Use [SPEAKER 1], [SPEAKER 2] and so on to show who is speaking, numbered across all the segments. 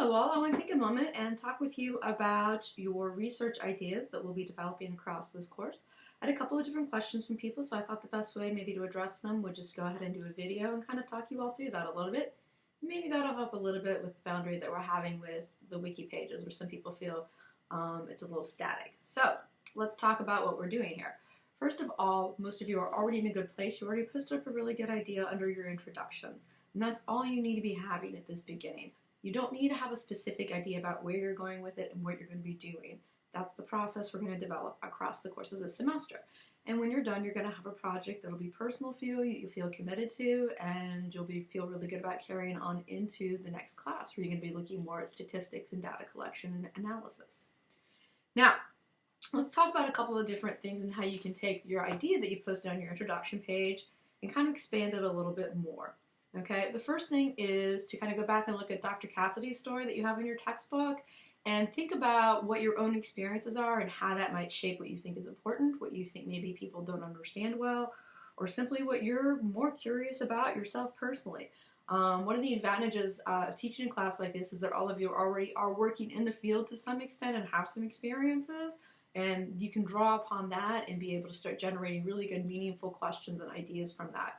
[SPEAKER 1] Hello all, I want to take a moment and talk with you about your research ideas that we'll be developing across this course. I had a couple of different questions from people, so I thought the best way maybe to address them would just go ahead and do a video and kind of talk you all through that a little bit. Maybe that'll help a little bit with the boundary that we're having with the wiki pages where some people feel it's a little static. So let's talk about what we're doing here. First of all, most of you are already in a good place. You already posted up a really good idea under your introductions, and that's all you need to be having at this beginning. You don't need to have a specific idea about where you're going with it and what you're going to be doing. That's the process we're going to develop across the course of this semester. And when you're done, you're going to have a project that'll be personal for you, you feel committed to, and you'll feel really good about carrying on into the next class where you're going to be looking more at statistics and data collection and analysis. Now, let's talk about a couple of different things and how you can take your idea that you posted on your introduction page and kind of expand it a little bit more. Okay, the first thing is to kind of go back and look at Dr. Cassidy's story that you have in your textbook and think about what your own experiences are and how that might shape what you think is important, what you think maybe people don't understand well, or simply what you're more curious about yourself personally. One of the advantages of teaching a class like this is that all of you already are working in the field to some extent and have some experiences, and you can draw upon that and be able to start generating really good, meaningful questions and ideas from that.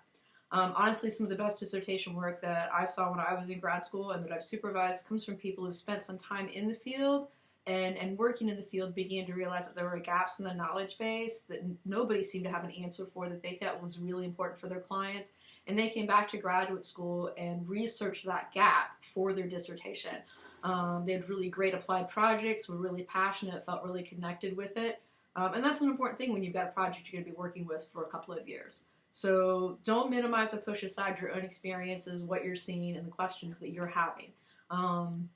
[SPEAKER 1] Honestly, some of the best dissertation work that I saw when I was in grad school and that I've supervised comes from people who've spent some time in the field and working in the field began to realize that there were gaps in the knowledge base that nobody seemed to have an answer for that they thought was really important for their clients. And they came back to graduate school and researched that gap for their dissertation. They had really great applied projects, were really passionate, felt really connected with it. And that's an important thing when you've got a project you're going to be working with for a couple of years. So don't minimize or push aside your own experiences, what you're seeing, and the questions that you're having. And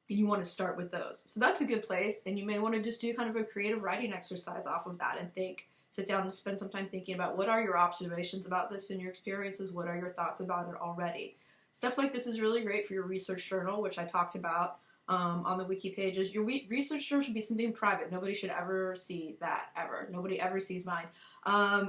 [SPEAKER 1] you want to start with those. So that's a good place, and you may want to just do kind of a creative writing exercise off of that and sit down and spend some time thinking about what are your observations about this and your experiences, what are your thoughts about it already. Stuff like this is really great for your research journal, which I talked about on the wiki pages. Your research journal should be something private. Nobody should ever see that, ever. Nobody ever sees mine.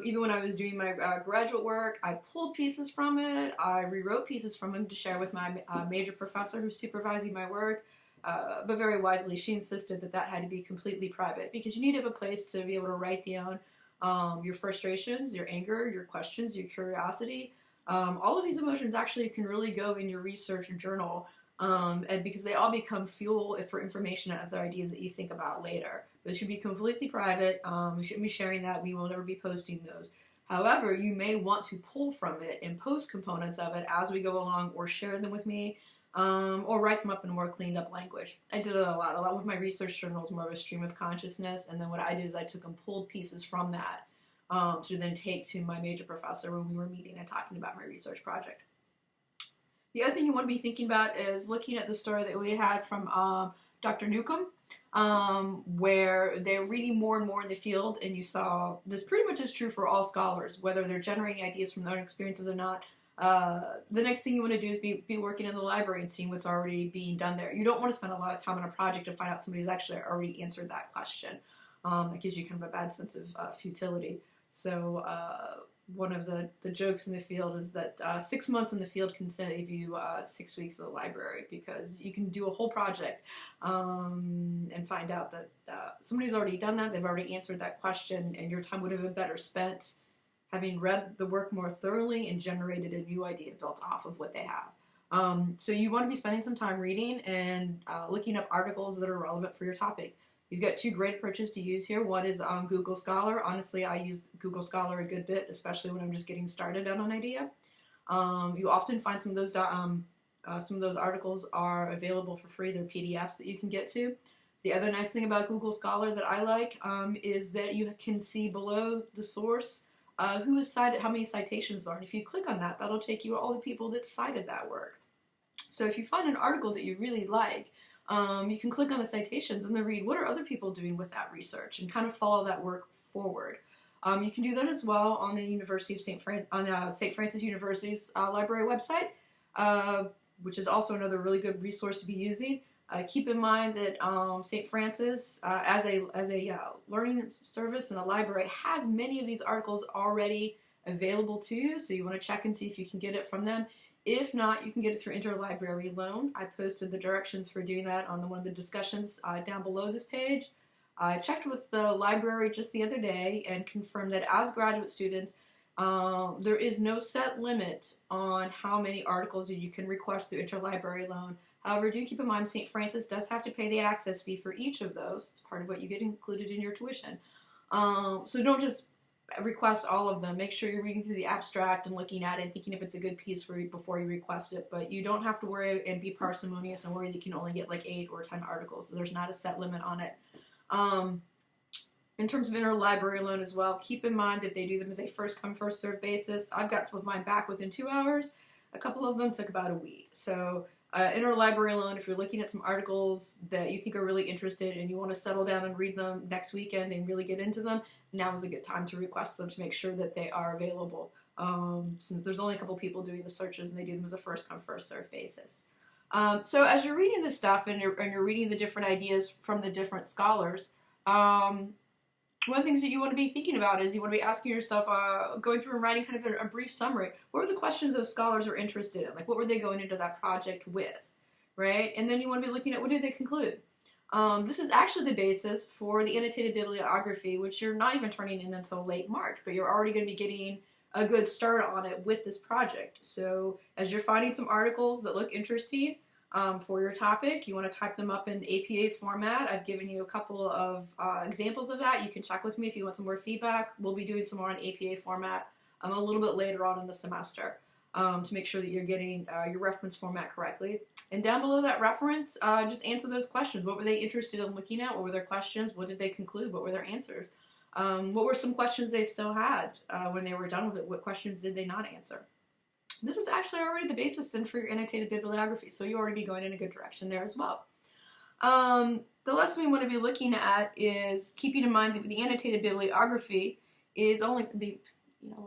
[SPEAKER 1] Even when I was doing my graduate work, I pulled pieces from it. I rewrote pieces from it to share with my major professor who's supervising my work. But very wisely, she insisted that that had to be completely private because you need to have a place to be able to write down your frustrations, your anger, your questions, your curiosity. All of these emotions actually can really go in your research journal. And because they all become fuel for information and other ideas that you think about later. But it should be completely private. We shouldn't be sharing that. We will never be posting those. However, you may want to pull from it and post components of it as we go along or share them with me or write them up in a more cleaned up language. I did it a lot. A lot with my research journals, more of a stream of consciousness. And then what I did is I took and pulled pieces from that to then take to my major professor when we were meeting and talking about my research project. The other thing you want to be thinking about is looking at the story that we had from Dr. Newcomb, where they're reading more and more in the field, and you saw this pretty much is true for all scholars, whether they're generating ideas from their own experiences or not. The next thing you want to do is be working in the library and seeing what's already being done there. You don't want to spend a lot of time on a project to find out somebody's actually already answered that question. That gives you kind of a bad sense of futility. So one of the jokes in the field is that 6 months in the field can save you 6 weeks in the library because you can do a whole project and find out that somebody's already done that, they've already answered that question, and your time would have been better spent having read the work more thoroughly and generated a new idea built off of what they have. So you want to be spending some time reading and looking up articles that are relevant for your topic. You've got two great approaches to use here. One is Google Scholar. Honestly, I use Google Scholar a good bit, especially when I'm just getting started on an idea. You often find some of those articles are available for free. They're PDFs that you can get to. The other nice thing about Google Scholar that I like is that you can see below the source who has cited, how many citations there are. And if you click on that, that'll take you to all the people that cited that work. So if you find an article that you really like, you can click on the citations and then read what are other people doing with that research and kind of follow that work forward. You can do that as well on the University of St. Francis University's library website, which is also another really good resource to be using. Keep in mind that St. Francis, as a learning service and a library, has many of these articles already available to you, so you want to check and see if you can get it from them. If not, you can get it through interlibrary loan. I posted the directions for doing that on one of the discussions down below this page. I checked with the library just the other day and confirmed that as graduate students, there is no set limit on how many articles you can request through interlibrary loan. However, do keep in mind St. Francis does have to pay the access fee for each of those. It's part of what you get included in your tuition. So don't just request all of them. Make sure you're reading through the abstract and looking at it and thinking if it's a good piece for you before you request it. But you don't have to worry and be parsimonious and worry that you can only get like 8 or 10 articles. So there's not a set limit on it. In terms of interlibrary loan as well, keep in mind that they do them as a first come, first served basis. I've got some of mine back within 2 hours. A couple of them took about a week. So interlibrary loan, if you're looking at some articles that you think are really interested and you want to settle down and read them next weekend and really get into them, now is a good time to request them to make sure that they are available. Since there's only a couple people doing the searches and they do them as a first come, first served basis. So as you're reading this stuff and you're reading the different ideas from the different scholars, one of the things that you want to be thinking about is you want to be asking yourself, going through and writing kind of a brief summary. What were the questions those scholars were interested in? Like, what were they going into that project with, right? And then you want to be looking at what did they conclude? This is actually the basis for the annotated bibliography, which you're not even turning in until late March, but you're already going to be getting a good start on it with this project. So as you're finding some articles that look interesting, for your topic, you want to type them up in APA format. I've given you a couple of examples of that. You can check with me if you want some more feedback. We'll be doing some more in APA format a little bit later on in the semester to make sure that you're getting your reference format correctly. And down below that reference, just answer those questions. What were they interested in looking at? What were their questions? What did they conclude? What were their answers? What were some questions they still had when they were done with it? What questions did they not answer? This is actually already the basis then for your annotated bibliography, so you already be going in a good direction there as well. The lesson we want to be looking at is keeping in mind that the annotated bibliography is only